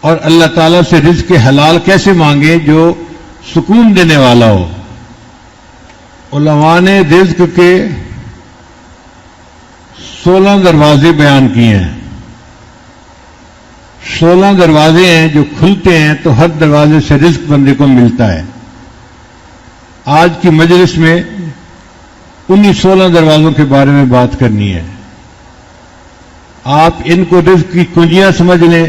اور اللہ تعالیٰ سے رزق حلال کیسے مانگیں جو سکون دینے والا ہو. علماء نے رزق کے 16 دروازے بیان کیے ہیں. 16 دروازے ہیں جو کھلتے ہیں تو ہر دروازے سے رزق بندے کو ملتا ہے. آج کی مجلس میں انہی 16 دروازوں کے بارے میں بات کرنی ہے. آپ ان کو رزق کی کنجیاں سمجھ لیں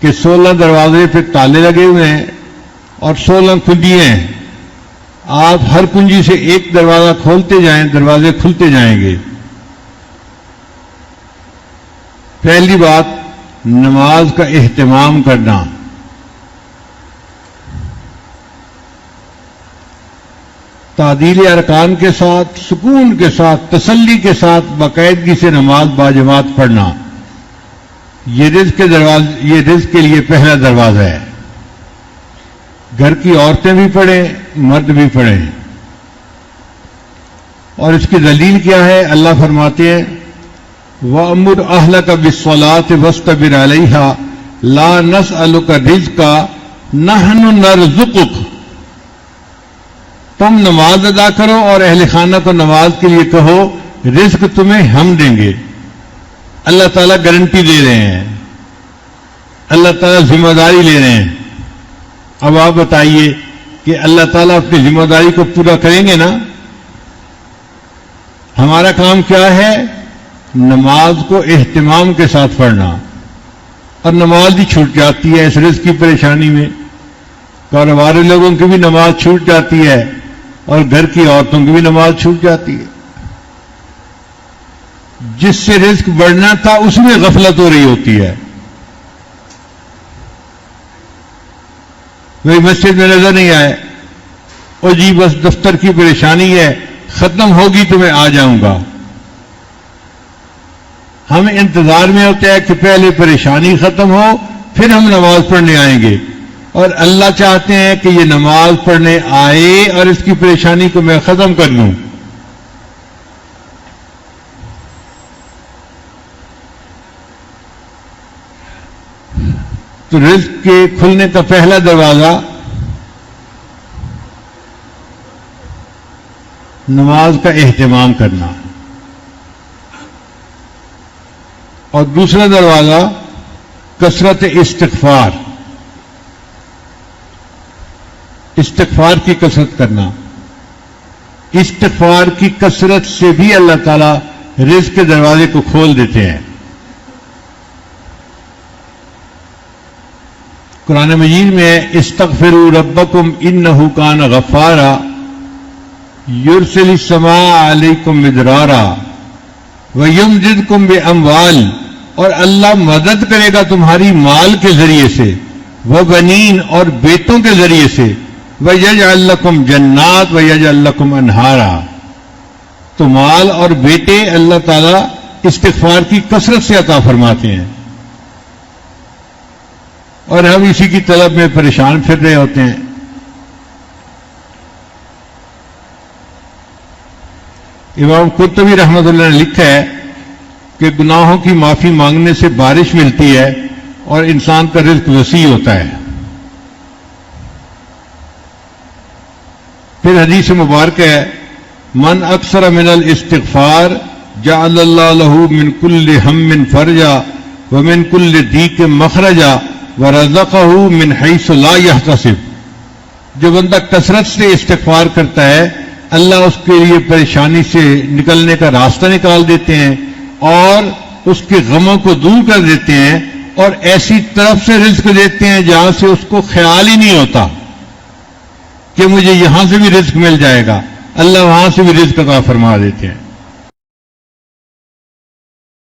کہ 16 دروازے پہ تالے لگے ہوئے ہیں اور 16 کنجیاں ہیں. آپ ہر کنجی سے ایک دروازہ کھولتے جائیں، دروازے کھلتے جائیں گے. پہلی بات، نماز کا اہتمام کرنا. تعدیل ارکان کے ساتھ، سکون کے ساتھ، تسلی کے ساتھ باقاعدگی سے نماز باجماعت پڑھنا، یہ رزق کے لیے پہلا دروازہ ہے. گھر کی عورتیں بھی پڑھیں، مرد بھی پڑھیں. اور اس کی دلیل کیا ہے؟ اللہ فرماتے ہیں وَأَمُرْ أَهْلَكَ بِالصَّلَاةِ وَاسْتَبِرْ عَلَيْهَا لَا نَسْأَلُكَ رِزْقًا نَحْنُ نَرْزُقُكَ. تم نماز ادا کرو اور اہل خانہ کو نماز کے لیے کہو رزق تمہیں ہم دیں گے. اللہ تعالیٰ گارنٹی دے رہے ہیں، اللہ تعالیٰ ذمہ داری لے رہے ہیں. اب آپ بتائیے کہ اللہ تعالیٰ اپنی ذمہ داری کو پورا کریں گے نا؟ ہمارا کام کیا ہے؟ نماز کو اہتمام کے ساتھ پڑھنا. اور نماز ہی چھوٹ جاتی ہے اس رزق کی پریشانی میں. کاروباری لوگوں کی بھی نماز چھوٹ جاتی ہے اور گھر کی عورتوں کی بھی نماز چھوٹ جاتی ہے. جس سے رزق بڑھنا تھا اس میں غفلت ہو رہی ہوتی ہے. وہی مسجد میں نظر نہیں آئے، او جی بس دفتر کی پریشانی ہے، ختم ہوگی تو میں آ جاؤں گا. ہم انتظار میں ہوتے ہیں کہ پہلے پریشانی ختم ہو پھر ہم نماز پڑھنے آئیں گے. اور اللہ چاہتے ہیں کہ یہ نماز پڑھنے آئے اور اس کی پریشانی کو میں ختم کر لوں. تو رزق کے کھلنے کا پہلا دروازہ نماز کا اہتمام کرنا، اور دوسرا دروازہ کثرت استغفار کی کثرت کرنا. استغفار کی کثرت سے بھی اللہ تعالیٰ رزق کے دروازے کو کھول دیتے ہیں. قرآن مجید میں استغفروا ربکم انہ کان غفارا یرسل السماء علیکم مدرارا ویمددکم باموال، اور اللہ مدد کرے گا تمہاری مال کے ذریعے سے، وبنین، اور بیٹوں کے ذریعے سے، وَيَجْعَلْ لَكُمْ جَنَّاتٍ وَيَجْعَلْ لَكُمْ أَنْهَارًا. تو مال اور بیٹے اللہ تعالیٰ استغفار کی کثرت سے عطا فرماتے ہیں. اور ہم اسی کی طلب میں پریشان پھر رہے ہوتے ہیں. امام قرطبی رحمۃ اللہ نے لکھا ہے کہ گناہوں کی معافی مانگنے سے بارش ملتی ہے اور انسان کا رزق وسیع ہوتا ہے. پھر حدیث مبارک ہے من اکثر من الاستغفار جعل اللہ له من کل ہم فرجا ومن کل ضیق مخرجا ورزقه من حیث لا یحتسب. جو بندہ کثرت سے استغفار کرتا ہے اللہ اس کے لیے پریشانی سے نکلنے کا راستہ نکال دیتے ہیں اور اس کے غموں کو دور کر دیتے ہیں، اور ایسی طرف سے رزق دیتے ہیں جہاں سے اس کو خیال ہی نہیں ہوتا کہ مجھے یہاں سے بھی رزق مل جائے گا. اللہ وہاں سے بھی رزق عطا فرما دیتے ہیں.